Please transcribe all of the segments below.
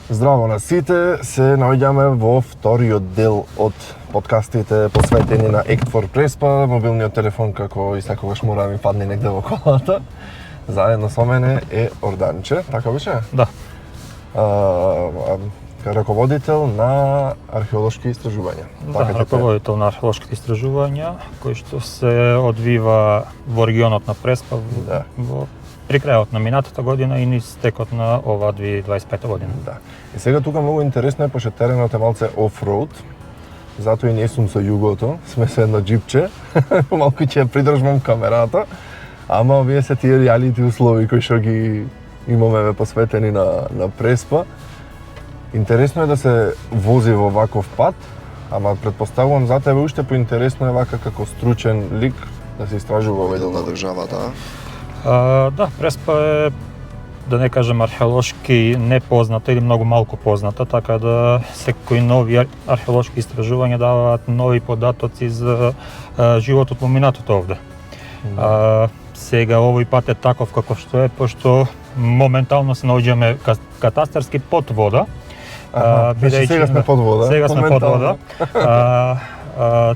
Здраво на сите, се наоѓаме во вториот дел од подкастите посветени на Act for Преспа, мобилниот телефон како и секогаш мора да ми падне негде во колата. Заедно со мене е Орданче, така беше? Да. Раководител на археолошки истражувања. Да, раководител на археолошки истражувања, кој што се одвива во регионот на Преспа, во при крајот на минатата година и низ текот на ова 2025 година. Да. И сега тука многу интересно е, пошто теренот е малце офроуд, затоа и не сум со југото, сме со едно джипче, малку ќе придржмам камерата, ама овие се тие реалити услови кои што ги имаме посветени на Преспа. Интересно е да се вози во ваков пат, ама предпоставувам за тебе уште поинтересно е вака како стручен лик да се истражува овој дел на државата. Да, Преспа е, да не кажем археолошки непозната или многу малку позната, така да секои нови археолошки истражувања даваат нови податоци за животот во минатото овде. Сега овој пат е таков како што е, пошто моментално се наоѓаме катастарски под вода. Сега сме под вода. Сега сме под вода.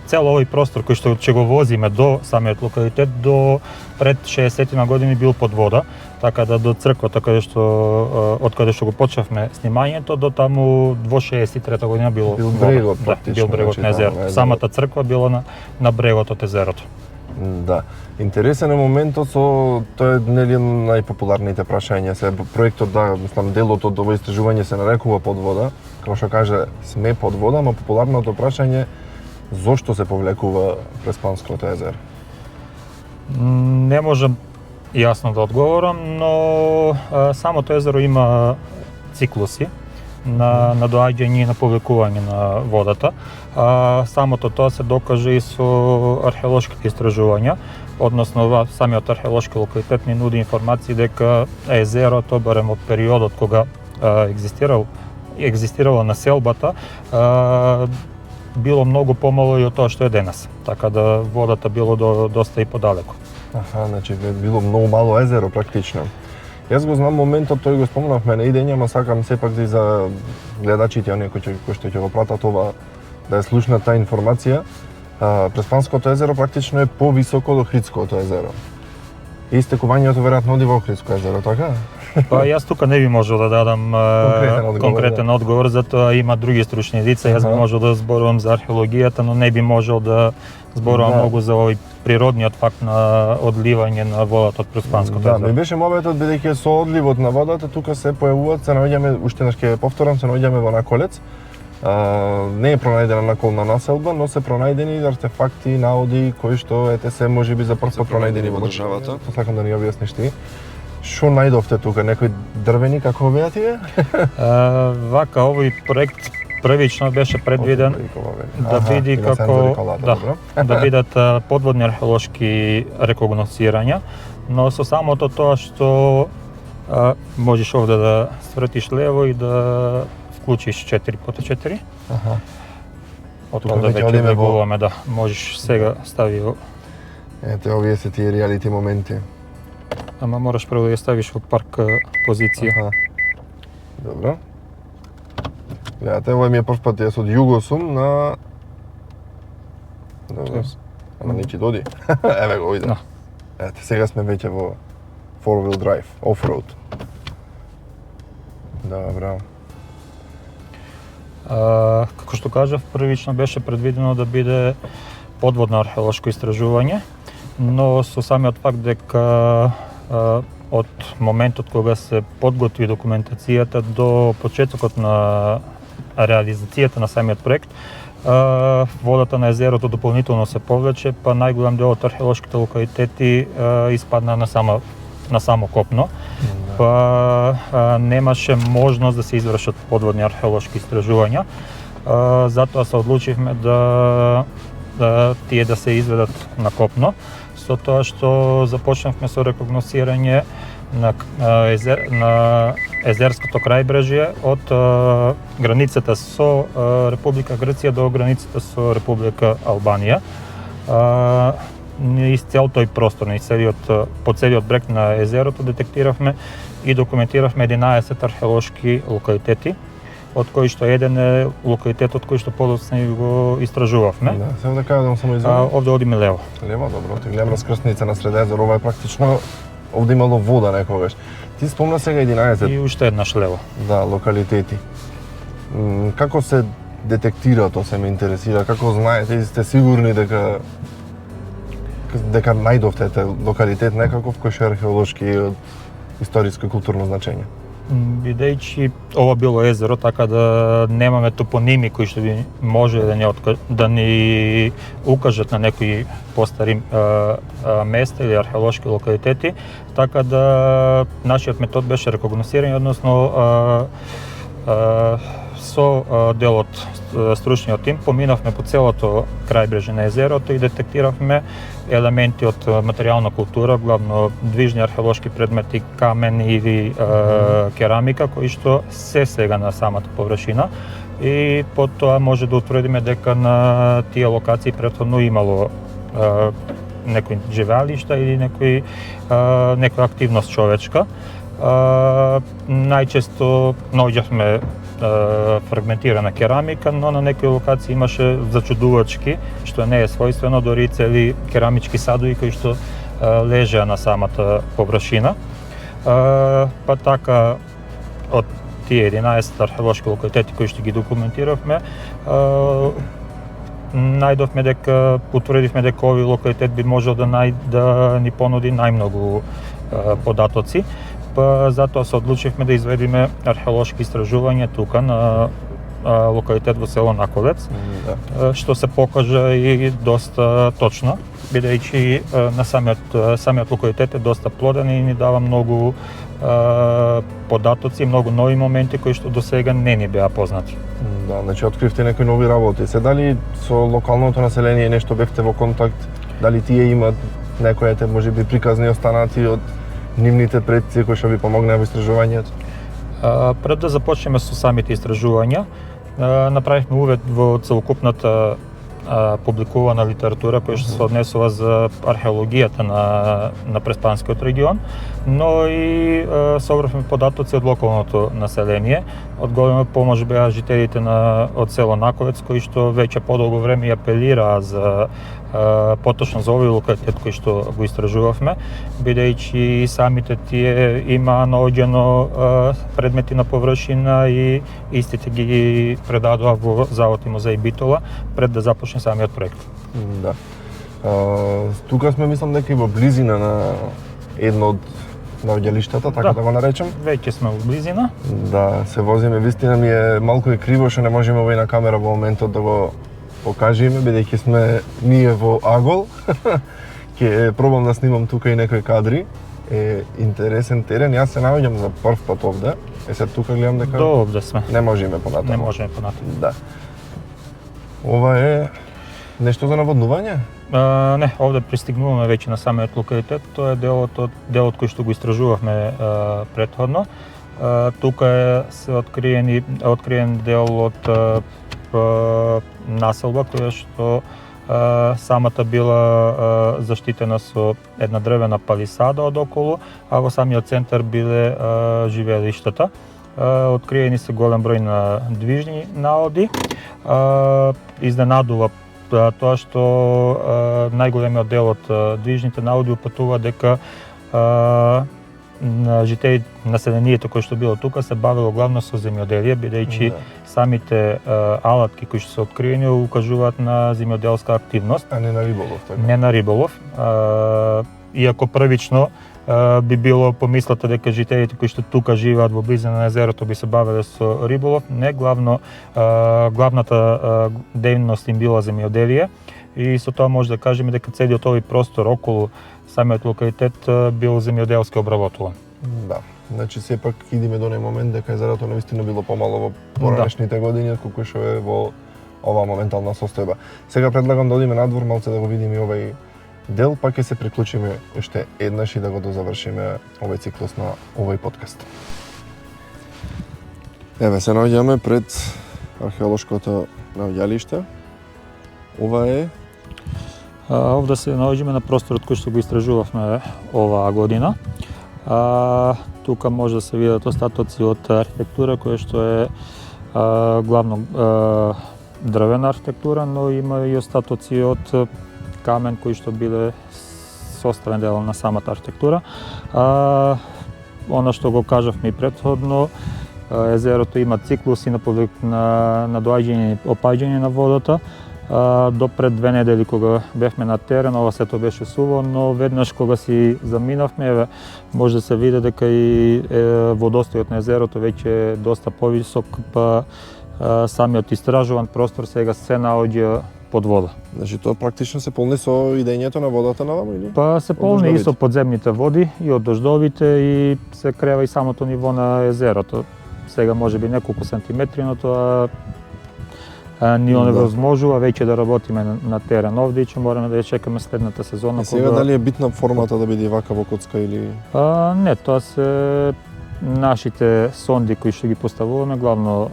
Цел овој простор кој што ќе го возиме до самиот локалитет до пред 60 години бил под вода, така да до црквата од каде што го почнавме снимањето до таму во 63 година бил брегот практично. Бил брегот на езерото. Самата црква била на брегот од езерото. Да. Интересен е моментот со тоа е нели најпопуларните прашања. Се проектот мислам делот од овој истражување се нарекува под вода. Како што каже, сме под вода, но популарното прашање зошто се повлекува Преспанското езеро? Не можам јасно да одговорам, но самото езеро има циклуси на доаѓање и на повлекување на водата. Самото тоа се докаже и со археолошките истражувања, односно самиот археолошки локалитет ни нуди информации дека езерото, барем од периодот кога екзистирала населбата, било многу помало и од тоа што е денес. Така да водата било доста и подалеку. Значи било многу мало езеро практично. Јас го знам моментот, тој го спомнавме на идење, ама сакам сепак да и за гледачите, оние кои што ќе го пратат ова, да ја слушнат таа информација. Преспанското езеро практично е повисоко од Охридското езеро. Истекувањето веројатно оди во Охридско езеро, така? Јас тука не би можел да дадам конкретен одговор, затоа има други стручни лица. Јас би можел да зборувам за археологијата, но не би можел да зборувам многу за овој природниот факт на одливање на водата од Преспанското езеро. Да, ми беше моветот бидејќи со одливот на водата тука се појавуваат, се наоѓаме, уште ќе повторам, се наоѓаме во Наколец. Не е пронајдена наколна населба, но се пронајдени артефакти и наоди кои што се можеби за прв пат пронајдени во државата. Сакам да ни објасниш ти. Што најдовте тука, некои дрвени како беа тие? Вака, овој проект првично беше предвиден да биде како да бидат подводни археолошки рекогносцирања, но со самото тоа што можеш овде да свртиш лево и да вклучиш 4x4. Од овде веќе влегуваме, да, можеш сега стави во... Ете, овие се тие реалити моменти. Ама мораш прво да ја ставиш во парк позиција. Добро. Гледате, овој ми е прв пат, јас од југо сум на... Добро. Ама не ќе доди. Еве го, иде. Ете, сега сме веќе во four-wheel drive, off-road. Добро. Како што кажав, првично беше предвидено да биде подводно археолошко истражување, но со самиот факт дека од моментот кога се подготви документацијата до почетокот на реализацијата на самиот проект, водата на езерото дополнително се повлече, па најголем дел од археолошките локалитети испадна на само копно. Па немаше можност да се извршат подводни археолошки истражувања. Затоа се одлучивме да тие да се изведат на копно, со тоа што започнавме со рекогносирање на езерското крајбрежје од границата со Република Грција до границата со Република Албанија. Из цел тој простор, по целиот брег на езерото детектиравме и документиравме 11 археолошки локалитети од кој што еден е локалитетот кој што подоцна го истражувавме. Да, сега да кажам само извини. Овде одиме лево. Лево, добро, ти гледам раскрсница на Средезер, ова е практично овде имало вода некогаш. Ти спомна сега 11. И уште еднаш лево. Да, локалитети. Како се детектира, тоа се ме интересира, како знаете и сте сигурни дека најдовте локалитет некаков кој што е археолошки и од историско и културно значење? Бидејќи ова било езеро, така да немаме топоними кои што би може да ни укажат на некои постари места или археолошки локалитети, така да нашиот метод беше рекогносирање, односно со дел од стручниот тим поминавме по целото крајбрежје на езерото и детектиравме елементи од материјална култура, главно движни археолошки предмети, камен или керамика, кои што се сега на самата површина. И потоа може да утврдиме дека на тие локации претходно имало некои живеалишта или некоја активност човечка. Најчесто наоѓавме фрагментирана керамика, но на некои локации имаше зачудувачки, што не е својствено, дори цели керамички садови кои што лежеа на самата површина. Па така, од тие 11 археолошки локалитети кои што ги документиравме, најдовме дека, утврдивме дека овој локалитет би можел да ни понуди најмногу податоци. Па затоа се одлучивме да изведиме археолошки истражување тука на локалитет во село Наколец, што се покажа и доста точно, бидејќи на самиот локалитет е доста плоден и ни дава многу податоци, многу нови моменти кои што досега не ни беа познати. Да, значи откривте некои нови работи. Се дали со локалното население нешто бевте во контакт? Дали тие имат некои можеби приказни останати од нивните предци кои што ви помогнаа во истражувањето? Пред да започнеме со самите истражувања, направивме увид во целокупната публикувана литература која што се однесува за археологијата на Преспанскиот регион, но и собравме податоци од локалното население. Од голема помош беа жителите од село Наковец, кои што веќе подолго време апелираа за поточно за овој локалитет кој што го истражувавме, бидејќи самите тие има наоѓено предмети на површина и истите ги предадоа во Завод и музеј Битола пред да започне самиот проект. Да. Тука сме, мислам, дека и во близина на едно од наоѓалиштата, така да го наречем. Веќе сме во близина. Да, се возиме, вистина ми е малку и криво што не можеме овој на камера во моментот да го покажеме, бидејќи сме ние во Агол. Ќе пробам да снимам тука и некои кадри. Е интересен терен, јас се наоѓам за прв пат овде. Се тука гледам дека До овде сме. Не можеме понатаму. Не можеме понатаму. Да. Ова е нешто за наводнување? Не, овде пристигнуваме веќе на самиот локалитет. Тоа е делот кој што го истражувавме претходно. Тука е откриен дел од населба која што самата била заштитена со една дрвена палисада одоколу, а во самиот центар биле живеелиштата. Откриени се голем број на движни наоди. Изненадува тоа што најголемиот дел од движните наоди упатува дека населението кое што било тука се бавило главно со земјоделие, бидејќи самите алатки кои што се откриени укажуваат на земјоделска активност, а не на риболов, така? Не на риболов. Иако првично би било помислата дека жителите кои што тука живеат во близина на езерото би се бавеле со риболов, не, главната дејност им била земјоделие и со тоа може да кажеме дека целиот овој простор околу самиот локалитет бил земјоделски обработуван. Да, значи сепак идеме до оној момент дека езерото навистина било помало во поранешните години отколку што е во оваа моментална состојба. Сега предлагам да одиме надвор малце да го видиме овој дел, па ќе се приклучиме уште еднаш и да го дозавршиме овој циклус на овој подкаст. Еве се наоѓаме пред археолошкото наоѓалиште. Ова е Овде се наоѓаме на просторот кој што го истражувавме оваа година. Тука може да се видат остатоци од архитектура која што е главно дрвена архитектура, но има и остатоци од камен кои што биле составен дел на самата архитектура. Она што го кажавме и претходно, езерото има циклуси на доаѓање и опаѓање на водата. До пред 2 недели кога бевме на терен, ова сето беше суво, но веднаш кога си заминавме, може да се види дека и водостојот на езерото веќе е доста повисок, па самиот истражуван простор сега се наоѓа под вода. Значи тоа практично се полни со идењето на водата наваму или? Па се полни и со подземните води, и од дождовите, и се крева и самото ниво на езерото. Сега може би неколку сантиметри, но тоа ни невозможува веќе да работиме на терен овде и ќе мораме да ја чекаме следната сезона. И сега дали е битна формата да биде вака во коцка или? Не, тоа се нашите сонди кои што ги поставуваме главно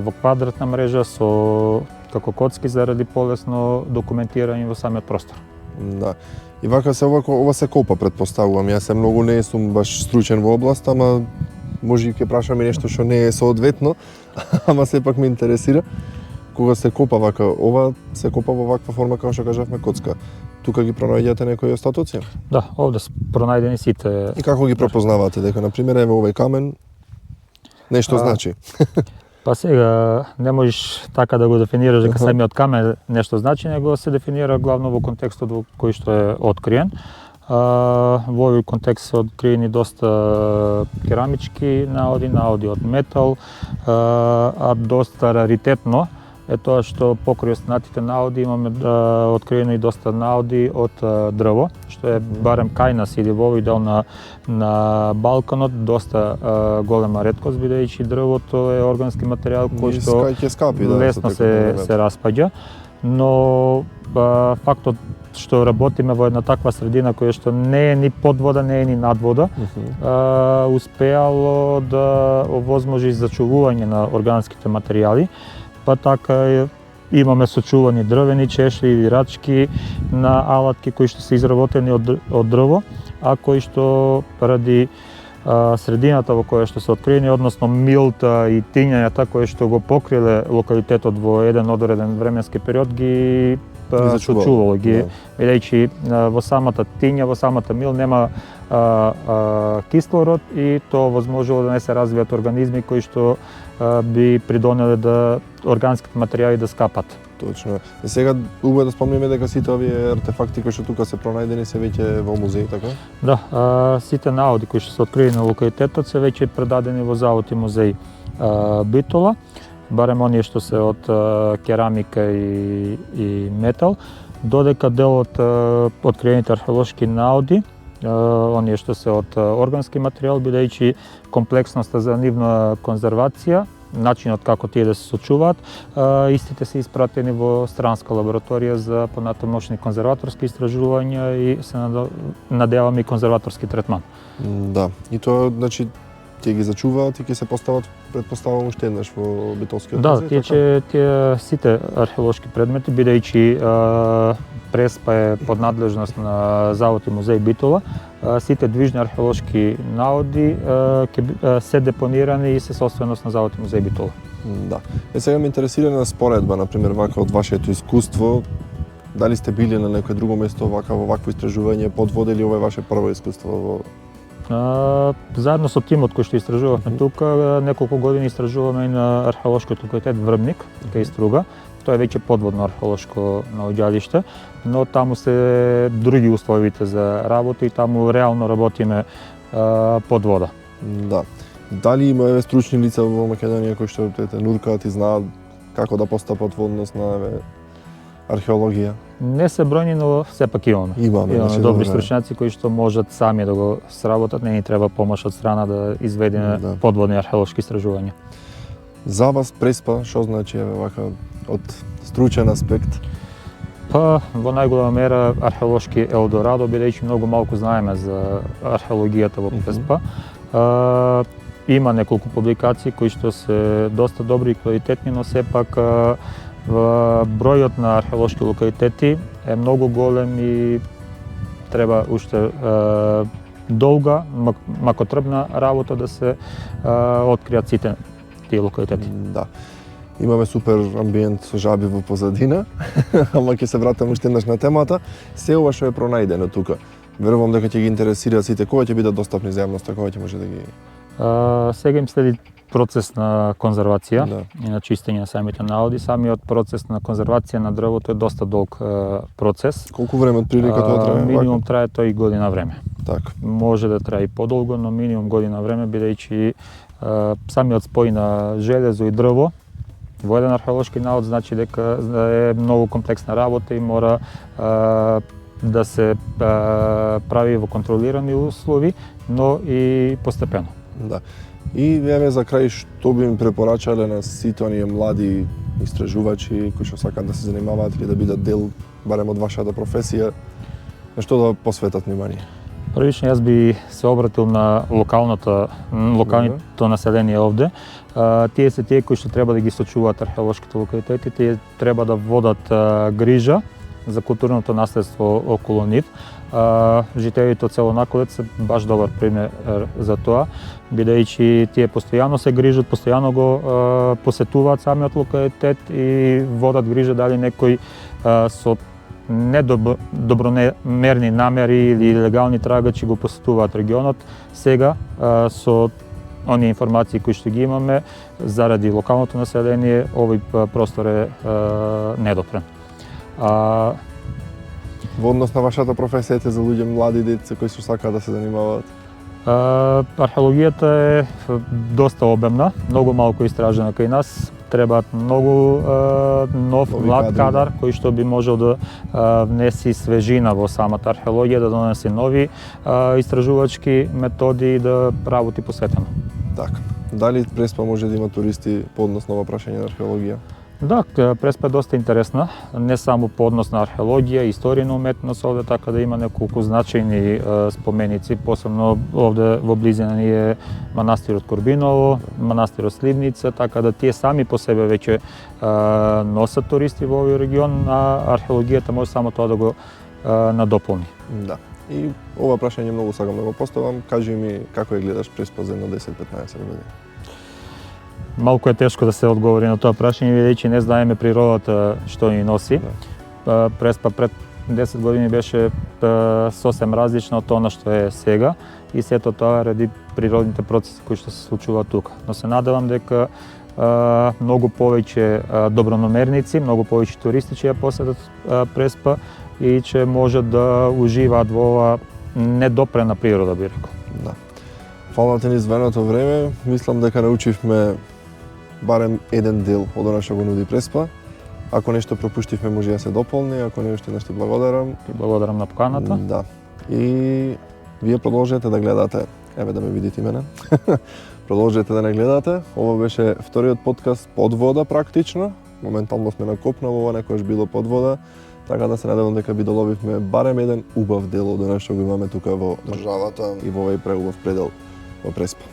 во квадратна мрежа со како коцки заради полесно документирање во самиот простор. Да. И вака се ова се копа, претпоставувам. Јас се многу не сум баш стручен во област, ама може и ќе прашам и нешто што не е соодветно, ама сепак ме интересира. Кога се копа вака, ова се копа во ваква форма како што кажавме коцка. Тука ги пронајдете некои остатоци? Да, овде се пронајдени сите. И како ги препознавате дека на пример еве овој камен нешто значи? Па сега не можеш така да го дефинираш дека самиот камен нешто значи, него се дефинира главно во контекстот во кој што е откриен. Во овој контекст се откриени доста керамички наоди од метал, а доста раритетно е тоа што покрај останатите наоди имаме откриено и доста наоди од дрво, што е барем кај нас или во овој дел на Балканот доста голема реткост, бидејќи дрвото е органски материјал кој што лесно се распаѓа, но фактот што работиме во една таква средина која што не е ни под вода, не е ни над вода, успеало да овозможи зачувување на органските материјали, па така имаме сочувани дрвени чешли или рачки на алатки кои што се изработени од дрво, а кои што ради средината во која што се откриени, односно милта и тињањата кои што го покриле локалитетот во еден одреден временски период ги сочувало ги, бидејќи во самата тиња, во самата мил нема кислород и тоа возможува да не се развијат организми кои што би придонеле да органските материјали да скапат. Точно. И сега убаво да спомниме дека сите овие артефакти кои што тука се пронајдени се веќе во музеј, така? Да, сите наоди кои што се открили на локалитетот се веќе предадени во завод и музеј Битола, барем оние што се од керамика и метал, додека дел од откриените археолошки наоди, оние што се од органски материјал, бидејќи комплексноста за нивна конзервација, начинот како тие да се сочуваат, истите се испратени во странска лабораторија за понатамошни конзерваторски истражувања и се надеваме и конзерваторски третман. Да, и тоа значи ќе ги зачуваат и ќе се постават, претпоставувам, уште еднаш во Битолскиот музеј. Да, тие сите археолошки предмети, бидејќи Преспа е под надлежност на Завод и музеј Битола, сите движни археолошки наоди се депонирани и се собственост на Завод и музеј Битола. Да. Сега ме интересира на споредба, например, вака од вашето искуство, дали сте били на некое друго место вака во вакво истражување под вода или ова е ваше прво искуство во заедно со тимот кој што истражувавме тука, неколку години истражуваме и на археолошкиот локалитет Врбник, кај Струга. Тоа е веќе подводно археолошко наоѓалиште, но таму се други условите за работа и таму реално работиме под вода. Да. Дали има стручни лица во Македонија кои што нуркаат и знаат како да постапат во однос на археологија? Не се бројни, но сепак имаме. Имаме добри стручњаци кои што можат сами да го сработат, не ни треба помош од страна да изведеме подводни археолошки истражувања. За вас Преспа што значи вака од стручен аспект? Па, во најголема мера археолошки Елдорадо, бидејќи многу малку знаеме за археологијата во Преспа. Има неколку публикации кои што се доста добри и квалитетни, но сепак бројот на археолошки локалитети е многу голем и треба уште долга, макотрпна работа да се откријат сите тие локалитети. Да. Имаме супер амбиент со жаби во позадина, ама ќе се вратам уште еднаш на темата. Се ова што е пронајдено тука, верувам дека ќе ги интересира сите, кога ќе бидат достапни за јавноста, кога ќе може да ги... Сега им следи процес на конзервација Да. и на чистење на самите наоди. Самиот процес на конзервација на дрвото е доста долг процес. Колку време од прилика тоа трае? Минимум трае тој година време. Така. Може да трае и подолго, но минимум година време, бидејќи самиот спој на железо и дрво во еден археолошки наод значи дека е многу комплексна работа и мора да се прави во контролирани услови, но и постепено. Да. И еве за крај, што би им препорачале на сите оние млади истражувачи кои што сакаат да се занимаваат или да бидат дел барем од вашата професија, на што да посветат внимание? Првично јас би се обратил на локалното население овде. Тие се тие кои што треба да ги сочуваат археолошките локалитети, тие треба да водат грижа за културното наследство околу нив. Жителите од село Наколец се баш добар пример за тоа, бидејќи тие постојано се грижат, постојано го посетуваат самиот локалитет и водат грижа дали некој со недобронамерни намери или легални трагачи го посетуваат регионот. Сега со оние информации кои што ги имаме заради локалното население, овој простор е недопрен. Во однос на вашата професија за луѓе млади деца кои што сакаат да се занимаваат? Археологијата е доста обемна, многу малку истражена кај нас. Требаат многу нов, млад кадар кој што би можел да внеси свежина во самата археологија, да донесе нови истражувачки методи и да работи посветено. Така. Дали Преспа може да има туристи по однос на ова прашање на археологија? Да, Преспа е доста интересна, не само по однос на археологија, историја на уметност овде, така да има неколку значајни споменици, посебно овде во близина ни е манастирот Корбиново, манастирот Сливница, така да тие сами по себе веќе носат туристи во овој регион, а археологијата може само тоа да го надополни. Да. И ова прашање многу сакам да го поставам. Кажи ми како ја гледаш Преспа за 10-15 години? Малку е тешко да се одговори на тоа прашање, бидејќи не знаеме природата што ни носи. Да. Преспа пред 10 години беше сосем различна од она што е сега и сето тоа ради природните процеси кои што се случуваат тука. Но се надевам дека многу повеќе добронамерници, многу повеќе туристи ќе ја посетат Преспа и ќе можат да уживаат во ова недопрена природа, би рекол. Да. Фала ти низ времето време, мислам дека научивме барем еден дел од она што го нуди Преспа. Ако нешто пропуштивме, може да се дополни, ако не уште нешто благодарам. И благодарам на поканата. Да. И вие продолжете да гледате, еве да ме видите мене. Продолжете да не гледате. Ова беше вториот подкаст под вода практично. Моментално сме на копно, ова некојаш било под вода. Така да се надевам дека ви доловивме барем еден убав дел од она што го имаме тука во државата и во овој преубав предел во Преспа.